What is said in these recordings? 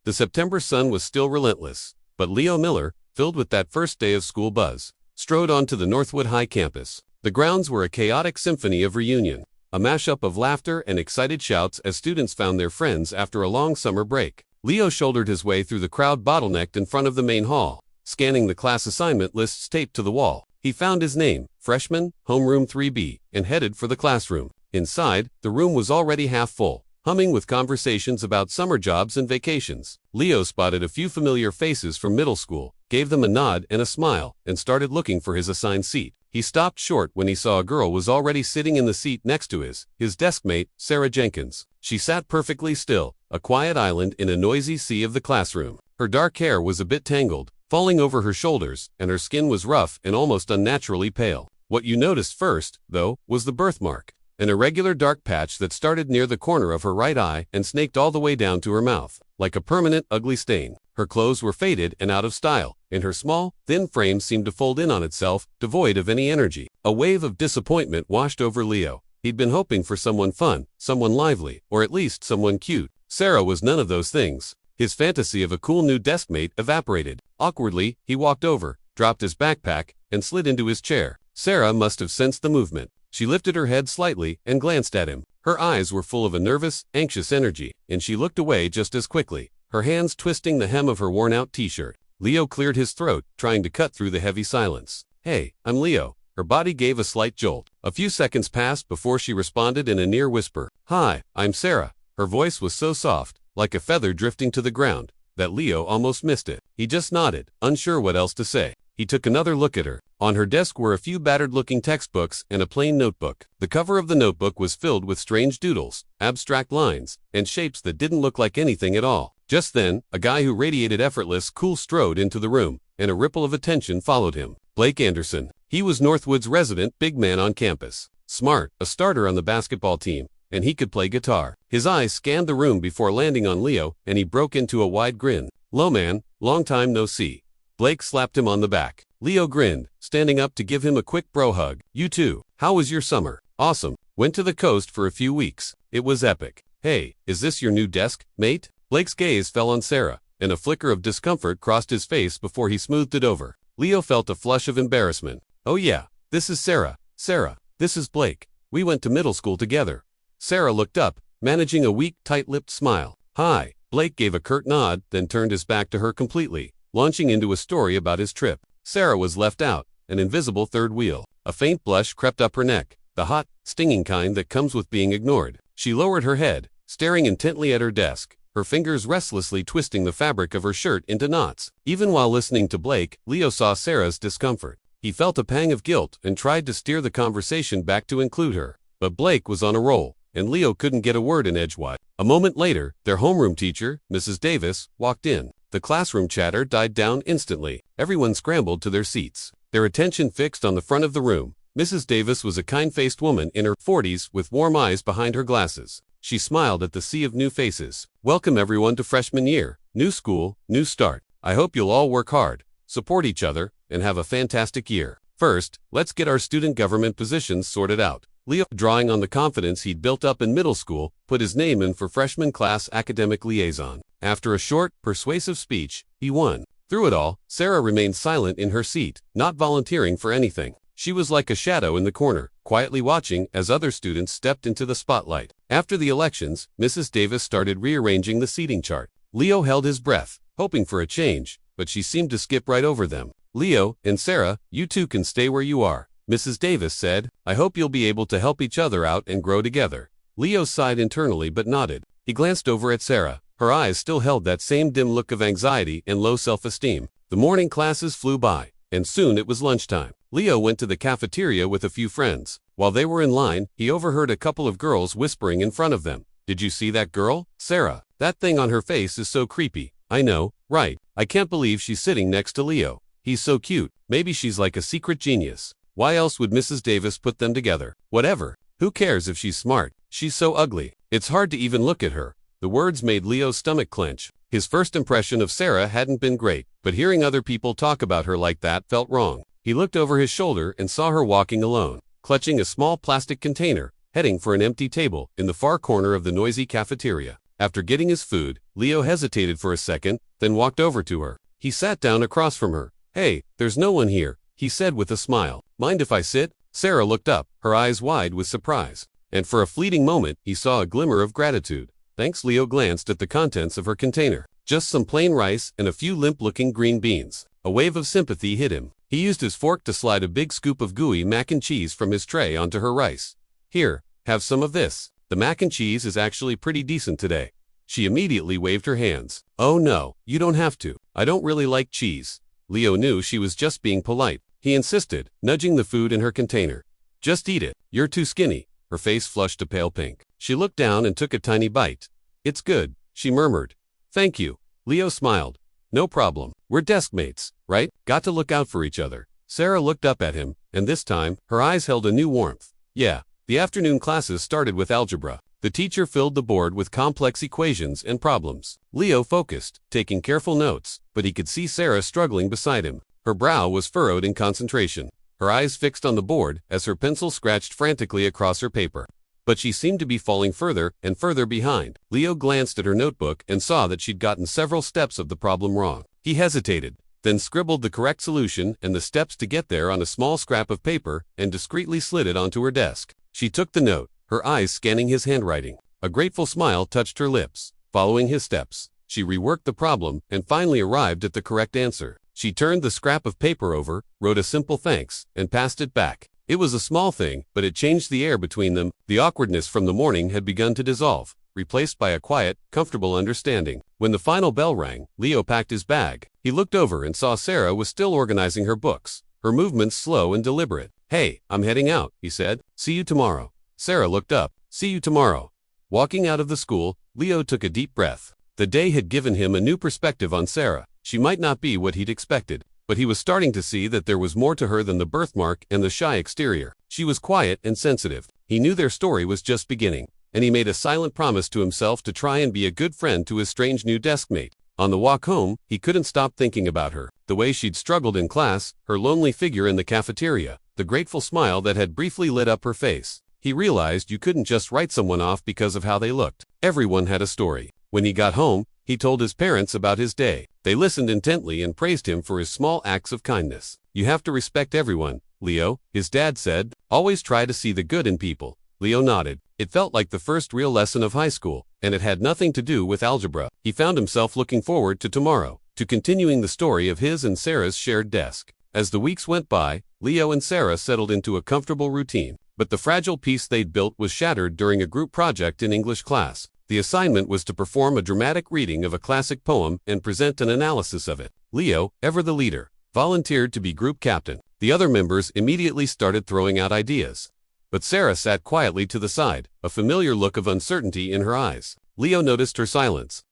The September sun was still relentless, but Leo Miller, filled with that first day of school buzz, strode onto the Northwood High campus. The grounds were a chaotic symphony of reunion, a mashup of laughter and excited shouts as students found their friends after a long summer break. Leo shouldered his way through the crowd bottlenecked in front of the main hall, scanning the class assignment lists taped to the wall. He found his name, freshman, homeroom 3B, and headed for the classroom. Inside, the room was already half full, humming with conversations about summer jobs and vacations. Leo spotted a few familiar faces from middle school, gave them a nod and a smile, and started looking for his assigned seat. He stopped short when he saw a girl was already sitting in the seat next to his deskmate, Sarah Jenkins. She sat perfectly still, a quiet island in a noisy sea of the classroom. Her dark hair was a bit tangled, falling over her shoulders, and her skin was rough and almost unnaturally pale. What you noticed first, though, was the birthmark, an irregular dark patch that started near the corner of her right eye and snaked all the way down to her mouth, like a permanent ugly stain. Her clothes were faded and out of style, and her small, thin frame seemed to fold in on itself, devoid of any energy. A wave of disappointment washed over Leo. He'd been hoping for someone fun, someone lively, or at least someone cute. Sarah was none of those things. His fantasy of a cool new deskmate evaporated. Awkwardly, he walked over, dropped his backpack, and slid into his chair. Sarah must have sensed the movement. She lifted her head slightly and glanced at him. Her eyes were full of a nervous, anxious energy, and she looked away just as quickly, her hands twisting the hem of her worn-out t-shirt. Leo cleared his throat, trying to cut through the heavy silence. "Hey, I'm Leo." Her body gave a slight jolt. A few seconds passed before she responded in a near whisper. "Hi, I'm Sarah." Her voice was so soft, like a feather drifting to the ground, that Leo almost missed it. He just nodded, unsure what else to say. He took another look at her. On her desk were a few battered-looking textbooks and a plain notebook. The cover of the notebook was filled with strange doodles, abstract lines, and shapes that didn't look like anything at all. Just then, a guy who radiated effortless cool strode into the room, and a ripple of attention followed him. Blake Anderson. He was Northwood's resident big man on campus. Smart, a starter on the basketball team, and he could play guitar. His eyes scanned the room before landing on Leo, and he broke into a wide grin. "'Lo man, long time no see." Blake slapped him on the back. Leo grinned, standing up to give him a quick bro hug. "You too. How was your summer?" "Awesome. Went to the coast for a few weeks. It was epic." "Hey, is this your new desk, mate?" Blake's gaze fell on Sarah, and a flicker of discomfort crossed his face before he smoothed it over. Leo felt a flush of embarrassment. "Oh yeah, this is Sarah. Sarah, this is Blake. We went to middle school together." Sarah looked up, managing a weak, tight-lipped smile. "Hi." Blake gave a curt nod, then turned his back to her completely, launching into a story about his trip. Sarah was left out, an invisible third wheel. A faint blush crept up her neck, the hot, stinging kind that comes with being ignored. She lowered her head, staring intently at her desk, her fingers restlessly twisting the fabric of her shirt into knots. Even while listening to Blake, Leo saw Sarah's discomfort. He felt a pang of guilt and tried to steer the conversation back to include her. But Blake was on a roll, and Leo couldn't get a word in edgewise. A moment later, their homeroom teacher, Mrs. Davis, walked in. The classroom chatter died down instantly. Everyone scrambled to their seats, their attention fixed on the front of the room. Mrs. Davis was a kind-faced woman in her 40s with warm eyes behind her glasses. She smiled at the sea of new faces. "Welcome everyone to freshman year. New school, new start. I hope you'll all work hard, support each other, and have a fantastic year. First, let's get our student government positions sorted out." Leo, drawing on the confidence he'd built up in middle school, put his name in for freshman class academic liaison. After a short, persuasive speech, he won. Through it all, Sarah remained silent in her seat, not volunteering for anything. She was like a shadow in the corner, quietly watching as other students stepped into the spotlight. After the elections, Mrs. Davis started rearranging the seating chart. Leo held his breath, hoping for a change, but she seemed to skip right over them. "Leo and Sarah, you two can stay where you are," Mrs. Davis said. "I hope you'll be able to help each other out and grow together." Leo sighed internally but nodded. He glanced over at Sarah. Her eyes still held that same dim look of anxiety and low self-esteem. The morning classes flew by, and soon it was lunchtime. Leo went to the cafeteria with a few friends. While they were in line, he overheard a couple of girls whispering in front of them. "Did you see that girl, Sarah? That thing on her face is so creepy." "I know, right? I can't believe she's sitting next to Leo. He's so cute. Maybe she's like a secret genius. Why else would Mrs. Davis put them together? Whatever. Who cares if she's smart? She's so ugly. It's hard to even look at her." The words made Leo's stomach clench. His first impression of Sarah hadn't been great, but hearing other people talk about her like that felt wrong. He looked over his shoulder and saw her walking alone, clutching a small plastic container, heading for an empty table in the far corner of the noisy cafeteria. After getting his food, Leo hesitated for a second, then walked over to her. He sat down across from her. "Hey, there's no one here," he said with a smile. "Mind if I sit?" Sarah looked up, her eyes wide with surprise. And for a fleeting moment, he saw a glimmer of gratitude. "Thanks." Leo glanced at the contents of her container. Just some plain rice and a few limp-looking green beans. A wave of sympathy hit him. He used his fork to slide a big scoop of gooey mac and cheese from his tray onto her rice. "Here, have some of this. The mac and cheese is actually pretty decent today." She immediately waved her hands. "Oh no, you don't have to. I don't really like cheese." Leo knew she was just being polite. He insisted, nudging the food in her container. "Just eat it. You're too skinny." Her face flushed a pale pink. She looked down and took a tiny bite. "It's good," she murmured. "Thank you." Leo smiled. "No problem. We're desk mates, right? Got to look out for each other." Sarah looked up at him, and this time, her eyes held a new warmth. "Yeah." The afternoon classes started with algebra. The teacher filled the board with complex equations and problems. Leo focused, taking careful notes, but he could see Sarah struggling beside him. Her brow was furrowed in concentration, her eyes fixed on the board as her pencil scratched frantically across her paper. But she seemed to be falling further and further behind. Leo glanced at her notebook and saw that she'd gotten several steps of the problem wrong. He hesitated, then scribbled the correct solution and the steps to get there on a small scrap of paper and discreetly slid it onto her desk. She took the note, her eyes scanning his handwriting. A grateful smile touched her lips. Following his steps, she reworked the problem and finally arrived at the correct answer. She turned the scrap of paper over, wrote a simple thanks, and passed it back. It was a small thing, but it changed the air between them. The awkwardness from the morning had begun to dissolve, replaced by a quiet, comfortable understanding. When the final bell rang, Leo packed his bag. He looked over and saw Sarah was still organizing her books, her movements slow and deliberate. "Hey, I'm heading out," he said. "See you tomorrow." Sarah looked up. "See you tomorrow." Walking out of the school, Leo took a deep breath. The day had given him a new perspective on Sarah. She might not be what he'd expected, but he was starting to see that there was more to her than the birthmark and the shy exterior. She was quiet and sensitive. He knew their story was just beginning, and he made a silent promise to himself to try and be a good friend to his strange new deskmate. On the walk home, he couldn't stop thinking about her, the way she'd struggled in class, her lonely figure in the cafeteria, the grateful smile that had briefly lit up her face. He realized you couldn't just write someone off because of how they looked. Everyone had a story. When he got home, he told his parents about his day. They listened intently and praised him for his small acts of kindness. "You have to respect everyone, Leo," his dad said. "Always try to see the good in people." Leo nodded. It felt like the first real lesson of high school, and it had nothing to do with algebra. He found himself looking forward to tomorrow, to continuing the story of his and Sarah's shared desk. As the weeks went by, Leo and Sarah settled into a comfortable routine, but the fragile peace they'd built was shattered during a group project in English class. The assignment was to perform a dramatic reading of a classic poem and present an analysis of it. Leo, ever the leader, volunteered to be group captain. The other members immediately started throwing out ideas. But Sarah sat quietly to the side, a familiar look of uncertainty in her eyes. Leo noticed her silence.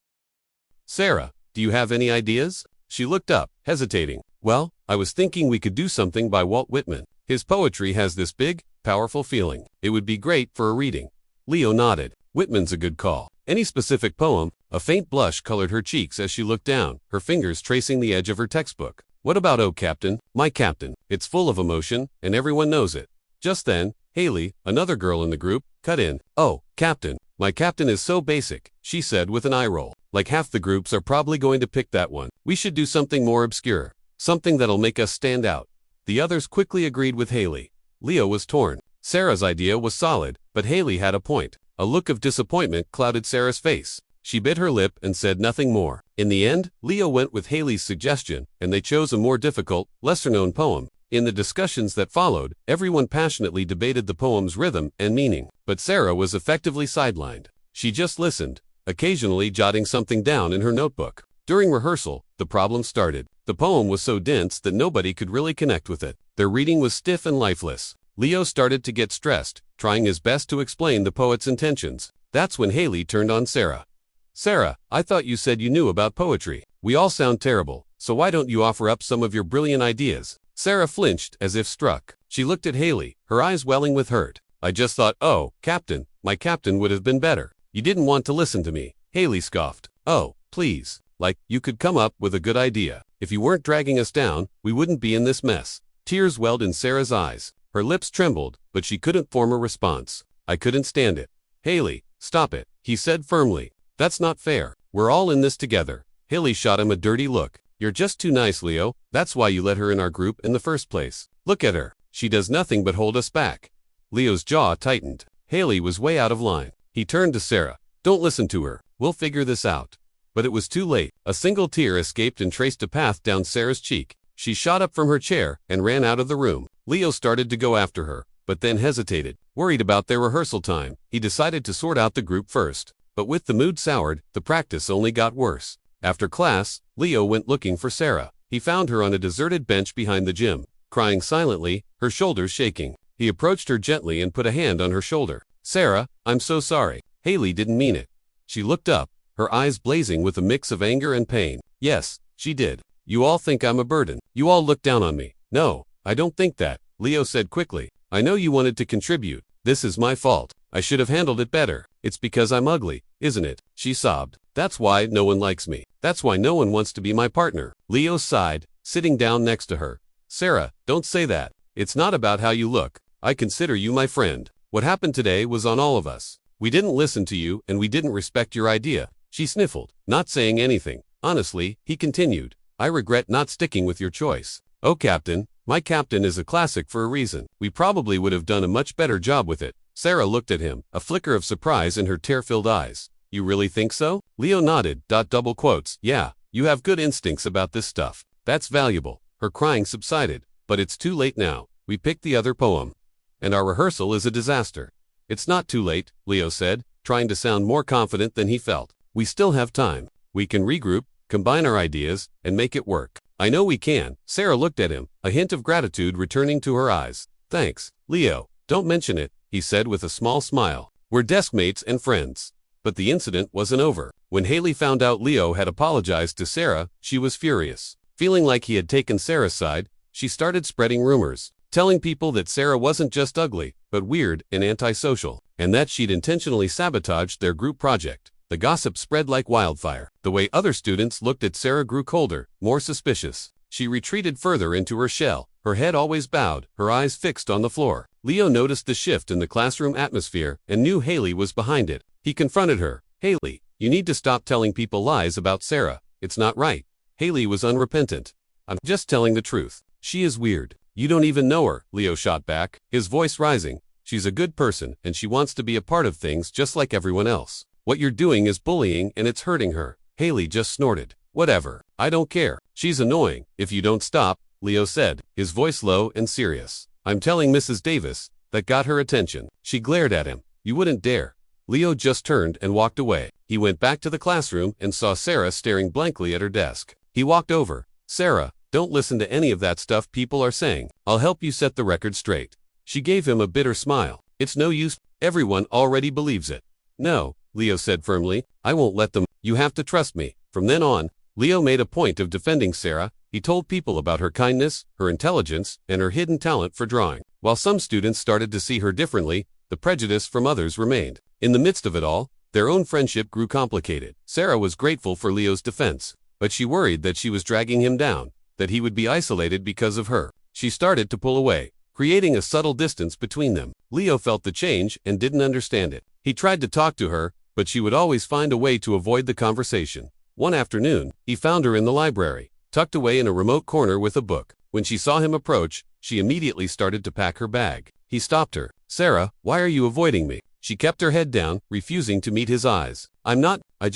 "Sarah, do you have any ideas?" She looked up, hesitating. "Well, I was thinking we could do something by Walt Whitman. His poetry has this big, powerful feeling. It would be great for a reading." Leo nodded. "Whitman's a good call. Any specific poem?" A faint blush colored her cheeks as she looked down, her fingers tracing the edge of her textbook. "What about Oh Captain, My Captain? It's full of emotion, and everyone knows it." Just then, Haley, another girl in the group, cut in. "Oh, Captain, My Captain is so basic," she said with an eye roll. "Like half the groups are probably going to pick that one. We should do something more obscure. Something that'll make us stand out." The others quickly agreed with Haley. Leo was torn. Sarah's idea was solid, but Haley had a point. A look of disappointment clouded Sarah's face. She bit her lip and said nothing more. In the end, Leo went with Haley's suggestion, and they chose a more difficult, lesser-known poem. In the discussions that followed, everyone passionately debated the poem's rhythm and meaning, but Sarah was effectively sidelined. She just listened, occasionally jotting something down in her notebook. During rehearsal, the problem started. The poem was so dense that nobody could really connect with it. Their reading was stiff and lifeless. Leo started to get stressed, trying his best to explain the poet's intentions. That's when Haley turned on Sarah. "Sarah, I thought you said you knew about poetry. We all sound terrible, so why don't you offer up some of your brilliant ideas?" Sarah flinched as if struck. She looked at Haley, her eyes welling with hurt. "I just thought, oh, Captain, My Captain would have been better. You didn't want to listen to me." Haley scoffed. "Oh, please. Like, you could come up with a good idea. If you weren't dragging us down, we wouldn't be in this mess." Tears welled in Sarah's eyes. Her lips trembled, but she couldn't form a response. "I couldn't stand it." "Haley, stop it," he said firmly. That's not fair. We're all in this together. Haley shot him a dirty look. You're just too nice, Leo. That's why you let her in our group in the first place. Look at her. She does nothing but hold us back. Leo's jaw tightened. Haley was way out of line. He turned to Sarah. Don't listen to her. We'll figure this out. But it was too late. A single tear escaped and traced a path down Sarah's cheek. She shot up from her chair and ran out of the room. Leo started to go after her, but then hesitated. Worried about their rehearsal time, he decided to sort out the group first. But with the mood soured, the practice only got worse. After class, Leo went looking for Sarah. He found her on a deserted bench behind the gym, crying silently, her shoulders shaking. He approached her gently and put a hand on her shoulder. Sarah, I'm so sorry. Haley didn't mean it. She looked up, her eyes blazing with a mix of anger and pain. Yes, she did. You all think I'm a burden. You all look down on me. No, I don't think that, Leo said quickly. I know you wanted to contribute. This is my fault. I should have handled it better. It's because I'm ugly, isn't it? She sobbed. That's why no one likes me. That's why no one wants to be my partner. Leo sighed, sitting down next to her. Sarah, don't say that. It's not about how you look. I consider you my friend. What happened today was on all of us. We didn't listen to you and we didn't respect your idea. She sniffled, not saying anything. Honestly, he continued, I regret not sticking with your choice. Oh, Captain, my captain is a classic for a reason. We probably would have done a much better job with it. Sarah looked at him, a flicker of surprise in her tear-filled eyes. You really think so? Leo nodded, double quotes. Yeah, you have good instincts about this stuff. That's valuable. Her crying subsided, but it's too late now. We picked the other poem. And our rehearsal is a disaster. It's not too late, Leo said, trying to sound more confident than he felt. We still have time. We can regroup, combine our ideas, and make it work. I know we can. Sarah looked at him, a hint of gratitude returning to her eyes. Thanks, Leo. Don't mention it, he said with a small smile. We're deskmates and friends. But the incident wasn't over. When Haley found out Leo had apologized to Sarah, she was furious. Feeling like he had taken Sarah's side, she started spreading rumors, telling people that Sarah wasn't just ugly, but weird and antisocial, and that she'd intentionally sabotaged their group project. The gossip spread like wildfire. The way other students looked at Sarah grew colder, more suspicious. She retreated further into her shell, her head always bowed, her eyes fixed on the floor. Leo noticed the shift in the classroom atmosphere and knew Haley was behind it. He confronted her. Haley, you need to stop telling people lies about Sarah. It's not right. Haley was unrepentant. I'm just telling the truth. She is weird. You don't even know her, Leo shot back, his voice rising. She's a good person and she wants to be a part of things just like everyone else. What you're doing is bullying and it's hurting her. Haley just snorted. Whatever. I don't care. She's annoying. If you don't stop, Leo said, his voice low and serious. I'm telling Mrs. Davis. That got her attention. She glared at him. You wouldn't dare. Leo just turned and walked away. He went back to the classroom and saw Sarah staring blankly at her desk. He walked over. Sarah, don't listen to any of that stuff people are saying. I'll help you set the record straight. She gave him a bitter smile. It's no use. Everyone already believes it. No, Leo said firmly. I won't let them. You have to trust me. From then on, Leo made a point of defending Sarah. He told people about her kindness, her intelligence, and her hidden talent for drawing. While some students started to see her differently, the prejudice from others remained. In the midst of it all, their own friendship grew complicated. Sarah was grateful for Leo's defense, but she worried that she was dragging him down, that he would be isolated because of her. She started to pull away, creating a subtle distance between them. Leo felt the change and didn't understand it. He tried to talk to her, but she would always find a way to avoid the conversation. One afternoon, he found her in the library, tucked away in a remote corner with a book. When she saw him approach, she immediately started to pack her bag. He stopped her. Sarah, why are you avoiding me? She kept her head down, refusing to meet his eyes. I'm not, I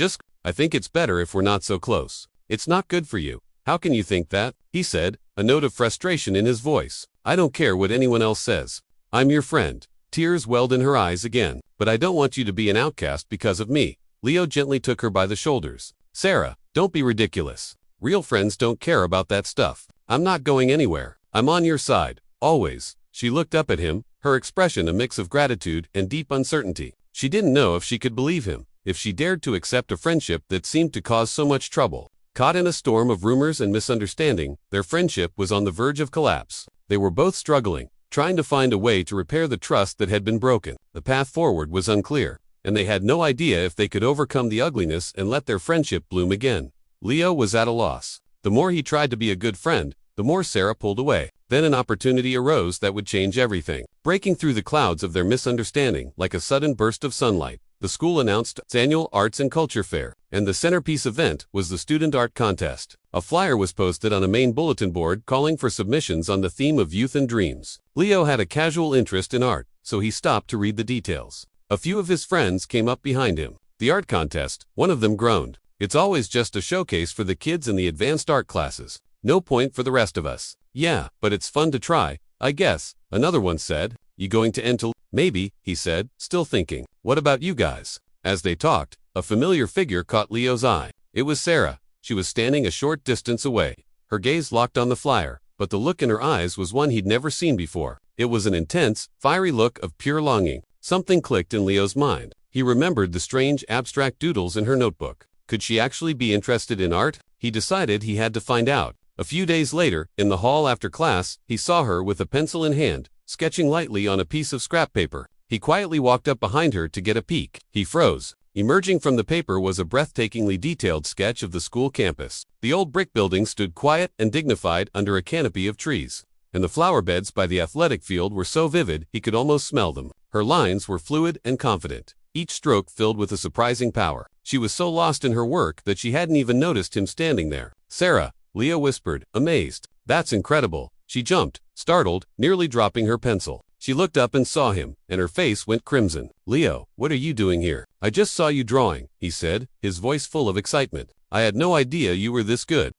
think it's better if we're not so close. It's not good for you. How can you think that? He said, a note of frustration in his voice. I don't care what anyone else says. I'm your friend. Tears welled in her eyes again. But I don't want you to be an outcast because of me. Leo gently took her by the shoulders. Sarah, don't be ridiculous. Real friends don't care about that stuff. I'm not going anywhere. I'm on your side. Always. She looked up at him, her expression a mix of gratitude and deep uncertainty. She didn't know if she could believe him, if she dared to accept a friendship that seemed to cause so much trouble. Caught in a storm of rumors and misunderstanding, their friendship was on the verge of collapse. They were both struggling, trying to find a way to repair the trust that had been broken. The path forward was unclear, and they had no idea if they could overcome the ugliness and let their friendship bloom again. Leo was at a loss. The more he tried to be a good friend, the more Sarah pulled away. Then an opportunity arose that would change everything. Breaking through the clouds of their misunderstanding like a sudden burst of sunlight, the school announced its annual Arts and Culture Fair, and the centerpiece event was the Student Art Contest. A flyer was posted on a main bulletin board calling for submissions on the theme of youth and dreams. Leo had a casual interest in art, so he stopped to read the details. A few of his friends came up behind him. The art contest, one of them groaned. It's always just a showcase for the kids in the advanced art classes. No point for the rest of us. Yeah, but it's fun to try, I guess, another one said. You going to enter? Maybe, he said, still thinking. What about you guys? As they talked, a familiar figure caught Leo's eye. It was Sarah. She was standing a short distance away. Her gaze locked on the flyer, but the look in her eyes was one he'd never seen before. It was an intense, fiery look of pure longing. Something clicked in Leo's mind. He remembered the strange abstract doodles in her notebook. Could she actually be interested in art? He decided he had to find out. A few days later, in the hall after class, he saw her with a pencil in hand, sketching lightly on a piece of scrap paper. He quietly walked up behind her to get a peek. He froze. Emerging from the paper was a breathtakingly detailed sketch of the school campus. The old brick building stood quiet and dignified under a canopy of trees, and the flower beds by the athletic field were so vivid he could almost smell them. Her lines were fluid and confident, each stroke filled with a surprising power. She was so lost in her work that she hadn't even noticed him standing there. Sarah, Leo whispered, amazed. That's incredible. She jumped, startled, nearly dropping her pencil. She looked up and saw him, and her face went crimson. Leo, what are you doing here? I just saw you drawing, he said, his voice full of excitement. I had no idea you were this good.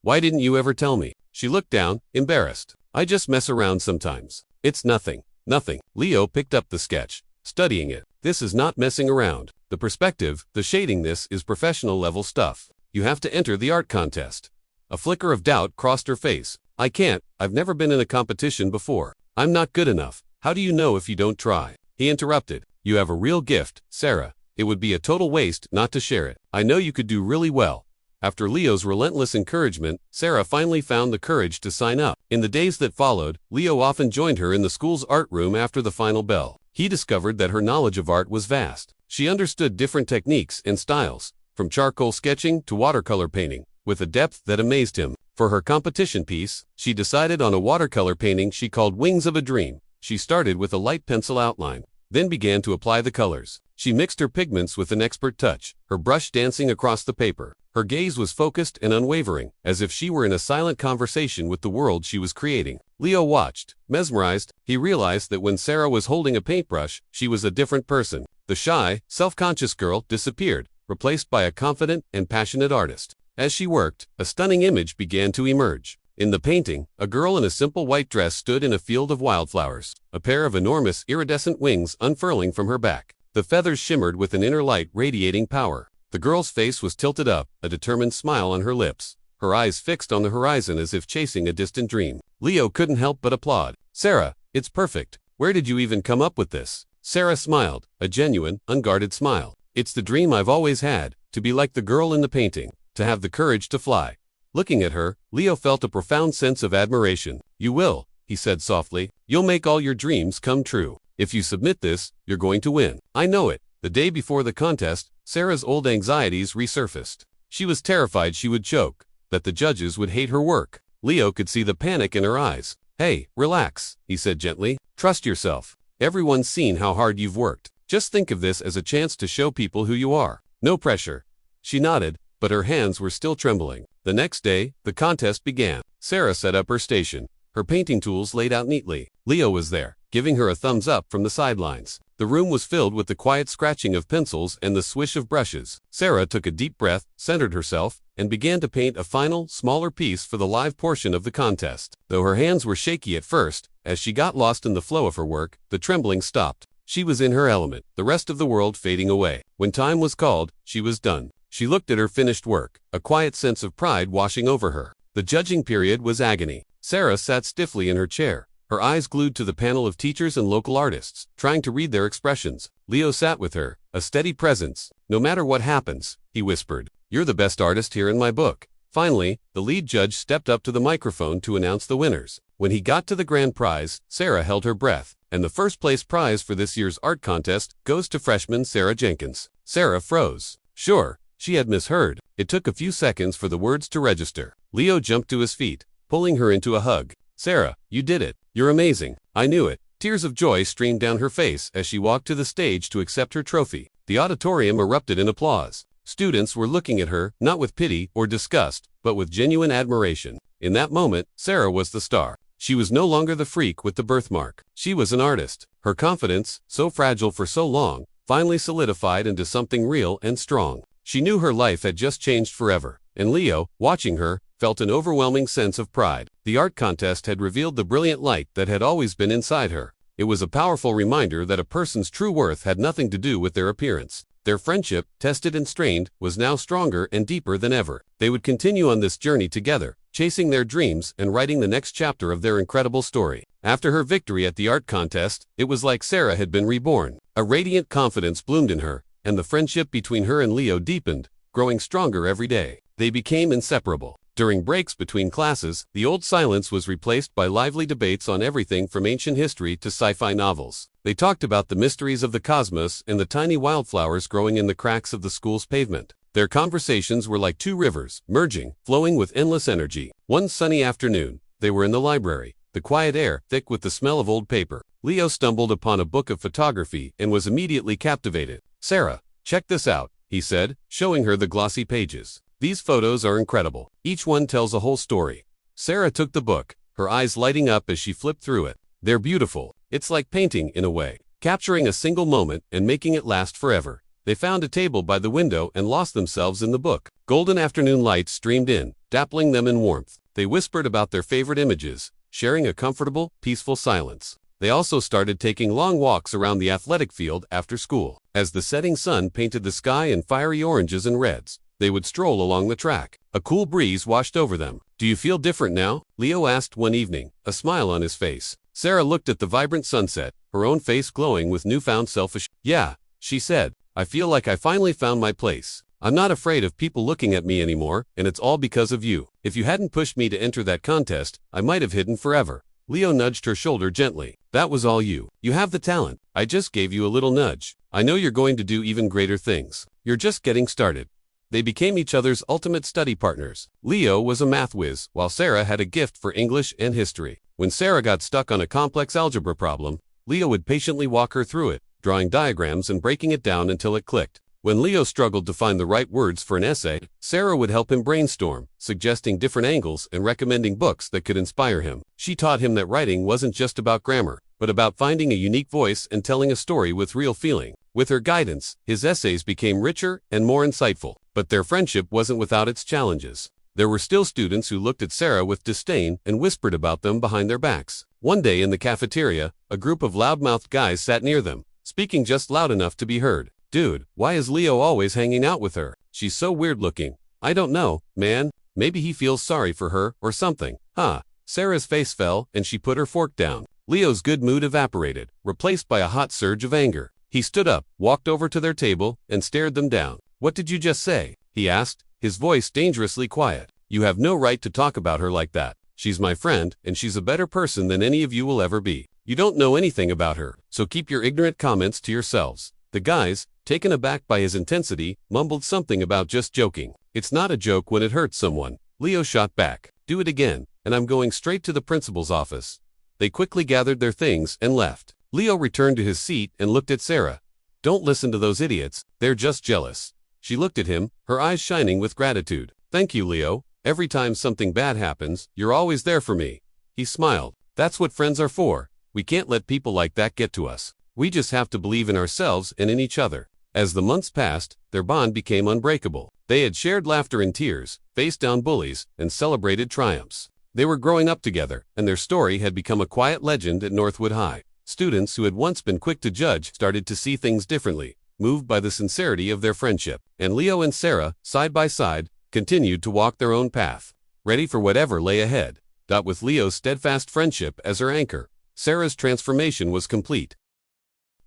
Why didn't you ever tell me? She looked down, embarrassed. I just mess around sometimes. It's nothing. Nothing. Leo picked up the sketch, studying it. This is not messing around. The perspective, the shading, this is professional level stuff. You have to enter the art contest. A flicker of doubt crossed her face. I can't. I've never been in a competition before. I'm not good enough. How do you know if you don't try? He interrupted. You have a real gift, Sarah. It would be a total waste not to share it. I know you could do really well. After Leo's relentless encouragement, Sarah finally found the courage to sign up. In the days that followed, Leo often joined her in the school's art room after the final bell. He discovered that her knowledge of art was vast. She understood different techniques and styles, from charcoal sketching to watercolor painting, with a depth that amazed him. For her competition piece, she decided on a watercolor painting she called Wings of a Dream. She started with a light pencil outline, then began to apply the colors. She mixed her pigments with an expert touch, her brush dancing across the paper. Her gaze was focused and unwavering, as if she were in a silent conversation with the world she was creating. Leo watched, mesmerized. He realized that when Sarah was holding a paintbrush, she was a different person. The shy, self-conscious girl disappeared, replaced by a confident and passionate artist. As she worked, a stunning image began to emerge. In the painting, a girl in a simple white dress stood in a field of wildflowers, a pair of enormous iridescent wings unfurling from her back. The feathers shimmered with an inner light radiating power. The girl's face was tilted up, a determined smile on her lips, her eyes fixed on the horizon as if chasing a distant dream. Leo couldn't help but applaud. Sarah, it's perfect. Where did you even come up with this? Sarah smiled, a genuine, unguarded smile. It's the dream I've always had, to be like the girl in the painting, to have the courage to fly. Looking at her, Leo felt a profound sense of admiration. You will, he said softly. You'll make all your dreams come true. If you submit this, you're going to win. I know it. The day before the contest, Sarah's old anxieties resurfaced. She was terrified she would choke, that the judges would hate her work. Leo could see the panic in her eyes. Hey, relax, he said gently. Trust yourself. Everyone's seen how hard you've worked. Just think of this as a chance to show people who you are. No pressure. She nodded, but her hands were still trembling. The next day, the contest began. Sarah set up her station, her painting tools laid out neatly. Leo was there, giving her a thumbs up from the sidelines. The room was filled with the quiet scratching of pencils and the swish of brushes. Sarah took a deep breath, centered herself, and began to paint a final, smaller piece for the live portion of the contest. Though her hands were shaky at first, as she got lost in the flow of her work, the trembling stopped. She was in her element, the rest of the world fading away. When time was called, she was done. She looked at her finished work, a quiet sense of pride washing over her. The judging period was agony. Sarah sat stiffly in her chair, her eyes glued to the panel of teachers and local artists, trying to read their expressions. Leo sat with her, a steady presence. No matter what happens, he whispered, you're the best artist here in my book. Finally, the lead judge stepped up to the microphone to announce the winners. When he got to the grand prize, Sarah held her breath, and the first place prize for this year's art contest goes to freshman Sarah Jenkins. Sarah froze. Sure, she had misheard. It took a few seconds for the words to register. Leo jumped to his feet, pulling her into a hug. Sarah, you did it. You're amazing. I knew it. Tears Tears of joy streamed down her face as she walked to the stage to accept her trophy. The auditorium erupted in applause. Students were looking at her, not with pity or disgust, but with genuine admiration. In that moment, Sarah was the star. She was no longer the freak with the birthmark. She was an artist. Her confidence, so fragile for so long, finally solidified into something real and strong. She knew her life had just changed forever, and Leo, watching her, felt an overwhelming sense of pride. The art contest had revealed the brilliant light that had always been inside her. It was a powerful reminder that a person's true worth had nothing to do with their appearance. Their friendship, tested and strained, was now stronger and deeper than ever. They would continue on this journey together, chasing their dreams and writing the next chapter of their incredible story. After her victory at the art contest, it was like Sarah had been reborn. A radiant confidence bloomed in her, and the friendship between her and Leo deepened, growing stronger every day. They became inseparable. During breaks between classes, the old silence was replaced by lively debates on everything from ancient history to sci-fi novels. They talked about the mysteries of the cosmos and the tiny wildflowers growing in the cracks of the school's pavement. Their conversations were like two rivers, merging, flowing with endless energy. One sunny afternoon, they were in the library, the quiet air thick with the smell of old paper. Leo stumbled upon a book of photography and was immediately captivated. "Sarah, check this out," he said, showing her the glossy pages. "These photos are incredible. Each one tells a whole story." Sarah took the book, her eyes lighting up as she flipped through it. "They're beautiful. It's like painting in a way, capturing a single moment and making it last forever." They found a table by the window and lost themselves in the book. Golden afternoon light streamed in, dappling them in warmth. They whispered about their favorite images, sharing a comfortable, peaceful silence. They also started taking long walks around the athletic field after school. As the setting sun painted the sky in fiery oranges and reds, they would stroll along the track. A cool breeze washed over them. "Do you feel different now?" Leo asked one evening, a smile on his face. Sarah looked at the vibrant sunset, her own face glowing with newfound self-assurance. "Yeah," she said, "I feel like I finally found my place. I'm not afraid of people looking at me anymore, and it's all because of you. If you hadn't pushed me to enter that contest, I might have hidden forever." Leo nudged her shoulder gently. "That was all you. You have the talent. I just gave you a little nudge. I know you're going to do even greater things. You're just getting started." They became each other's ultimate study partners. Leo was a math whiz, while Sarah had a gift for English and history. When Sarah got stuck on a complex algebra problem, Leo would patiently walk her through it, drawing diagrams and breaking it down until it clicked. When Leo struggled to find the right words for an essay, Sarah would help him brainstorm, suggesting different angles and recommending books that could inspire him. She taught him that writing wasn't just about grammar, but about finding a unique voice and telling a story with real feeling. With her guidance, his essays became richer and more insightful. But their friendship wasn't without its challenges. There were still students who looked at Sarah with disdain and whispered about them behind their backs. One day in the cafeteria, a group of loudmouthed guys sat near them, speaking just loud enough to be heard. "Dude, why is Leo always hanging out with her? She's so weird looking." "I don't know, man. Maybe he feels sorry for her or something." "Huh." Sarah's face fell and she put her fork down. Leo's good mood evaporated, replaced by a hot surge of anger. He stood up, walked over to their table, and stared them down. "What did you just say?" he asked, his voice dangerously quiet. "You have no right to talk about her like that. She's my friend, and she's a better person than any of you will ever be. You don't know anything about her, so keep your ignorant comments to yourselves." The guys, taken aback by his intensity, mumbled something about just joking. "It's not a joke when it hurts someone." Leo shot back. "Do it again, and I'm going straight to the principal's office." They quickly gathered their things and left. Leo returned to his seat and looked at Sarah. "Don't listen to those idiots, they're just jealous." She looked at him, her eyes shining with gratitude. "Thank you, Leo. Every time something bad happens, you're always there for me." He smiled. "That's what friends are for. We can't let people like that get to us. We just have to believe in ourselves and in each other." As the months passed, their bond became unbreakable. They had shared laughter and tears, faced down bullies, and celebrated triumphs. They were growing up together, and their story had become a quiet legend at Northwood High. Students who had once been quick to judge started to see things differently, moved by the sincerity of their friendship. And Leo and Sarah, side by side, continued to walk their own path, ready for whatever lay ahead. With Leo's steadfast friendship as her anchor, Sarah's transformation was complete.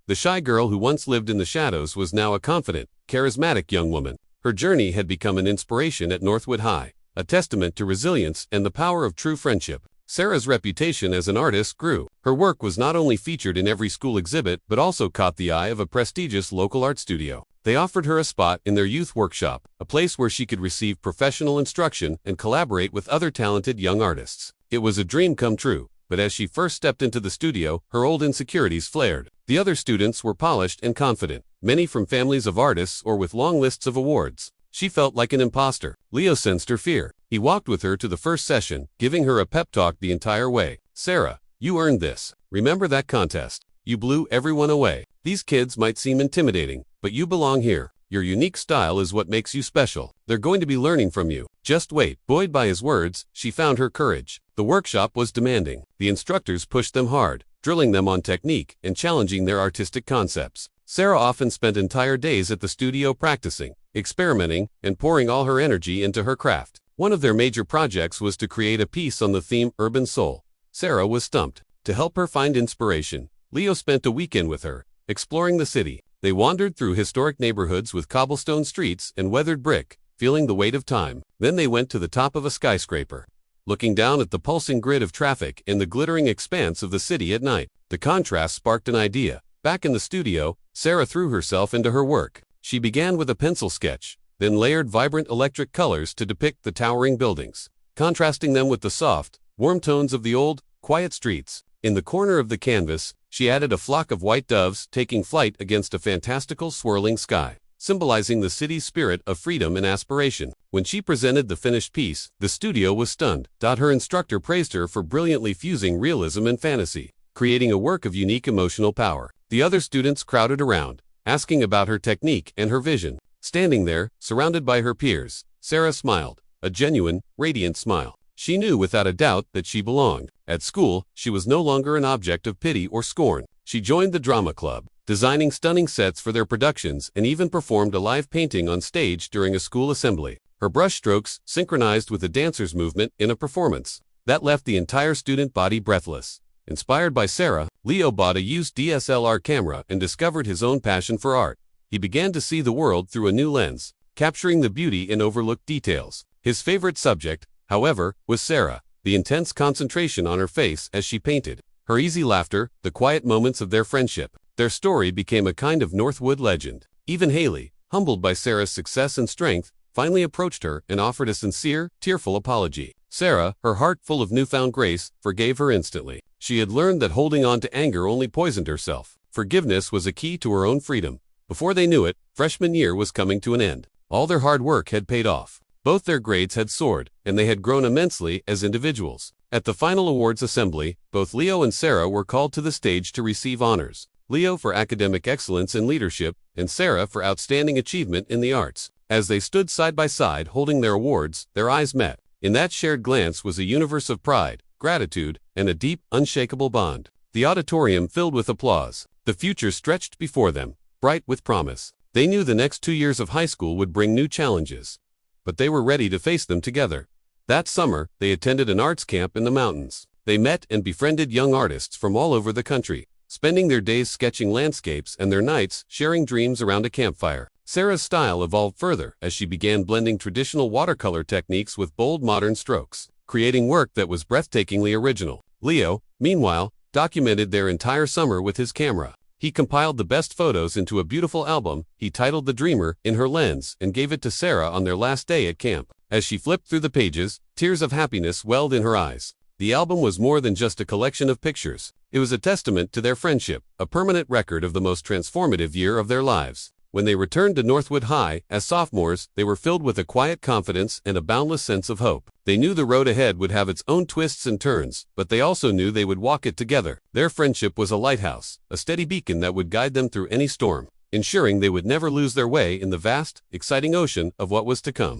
The shy girl who once lived in the shadows was now a confident, charismatic young woman. Her journey had become an inspiration at Northwood High, a testament to resilience and the power of true friendship. Sarah's reputation as an artist grew. Her work was not only featured in every school exhibit but also caught the eye of a prestigious local art studio. They offered her a spot in their youth workshop, a place where she could receive professional instruction and collaborate with other talented young artists. It was a dream come true. but as she first stepped into the studio, her old insecurities flared. The other students were polished and confident, many from families of artists or with long lists of awards. She felt like an imposter. Leo sensed her fear. He walked with her to the first session, giving her a pep talk the entire way. "Sarah, you earned this. Remember that contest? You blew everyone away. These kids might seem intimidating, but you belong here. Your unique style is what makes you special. They're going to be learning from you. Just wait." Buoyed by his words, she found her courage. The workshop was demanding. The instructors pushed them hard, drilling them on technique and challenging their artistic concepts. Sarah often spent entire days at the studio practicing, experimenting, and pouring all her energy into her craft. One of their major projects was to create a piece on the theme Urban Soul. Sarah was stumped. To help her find inspiration, Leo spent a weekend with her, exploring the city. They wandered through historic neighborhoods with cobblestone streets and weathered brick, feeling the weight of time. Then they went to the top of a skyscraper, looking down at the pulsing grid of traffic and the glittering expanse of the city at night. The contrast sparked an idea. Back in the studio, Sarah threw herself into her work. She began with a pencil sketch, then layered vibrant electric colors to depict the towering buildings, contrasting them with the soft, warm tones of the old, quiet streets. In the corner of the canvas, she added a flock of white doves taking flight against a fantastical swirling sky, symbolizing the city's spirit of freedom and aspiration. When she presented the finished piece, the studio was stunned. Her instructor praised her for brilliantly fusing realism and fantasy, creating a work of unique emotional power. The other students crowded around, asking about her technique and her vision. Standing there, surrounded by her peers, Sarah smiled, a genuine, radiant smile. She knew without a doubt that she belonged. At school, she was no longer an object of pity or scorn. She joined the drama club, designing stunning sets for their productions and even performed a live painting on stage during a school assembly. Her brushstrokes synchronized with the dancer's movement in a performance that left the entire student body breathless. Inspired by Sarah, Leo bought a used DSLR camera and discovered his own passion for art. He began to see the world through a new lens, capturing the beauty in overlooked details. His favorite subject, however, was Sarah, the intense concentration on her face as she painted, her easy laughter, the quiet moments of their friendship. Their story became a kind of Northwood legend. Even Haley, humbled by Sarah's success and strength, finally approached her and offered a sincere, tearful apology. Sarah, her heart full of newfound grace, forgave her instantly. She had learned that holding on to anger only poisoned herself. Forgiveness was a key to her own freedom. Before they knew it, freshman year was coming to an end. All their hard work had paid off. Both their grades had soared, and they had grown immensely as individuals. At the final awards assembly, both Leo and Sarah were called to the stage to receive honors. Leo for academic excellence and leadership, and Sarah for outstanding achievement in the arts. As they stood side by side holding their awards, their eyes met. In that shared glance was a universe of pride, gratitude, and a deep, unshakable bond. The auditorium filled with applause. The future stretched before them, bright with promise. They knew the next 2 years of high school would bring new challenges, but they were ready to face them together. That summer, they attended an arts camp in the mountains. They met and befriended young artists from all over the country, spending their days sketching landscapes and their nights sharing dreams around a campfire. Sarah's style evolved further as she began blending traditional watercolor techniques with bold modern strokes, creating work that was breathtakingly original. Leo, meanwhile, documented their entire summer with his camera. He compiled the best photos into a beautiful album he titled The Dreamer in her lens and gave it to Sarah on their last day at camp. As she flipped through the pages, tears of happiness welled in her eyes. The album was more than just a collection of pictures. It was a testament to their friendship, a permanent record of the most transformative year of their lives. When they returned to Northwood High as sophomores, they were filled with a quiet confidence and a boundless sense of hope. They knew the road ahead would have its own twists and turns, but they also knew they would walk it together. Their friendship was a lighthouse, a steady beacon that would guide them through any storm, ensuring they would never lose their way in the vast, exciting ocean of what was to come.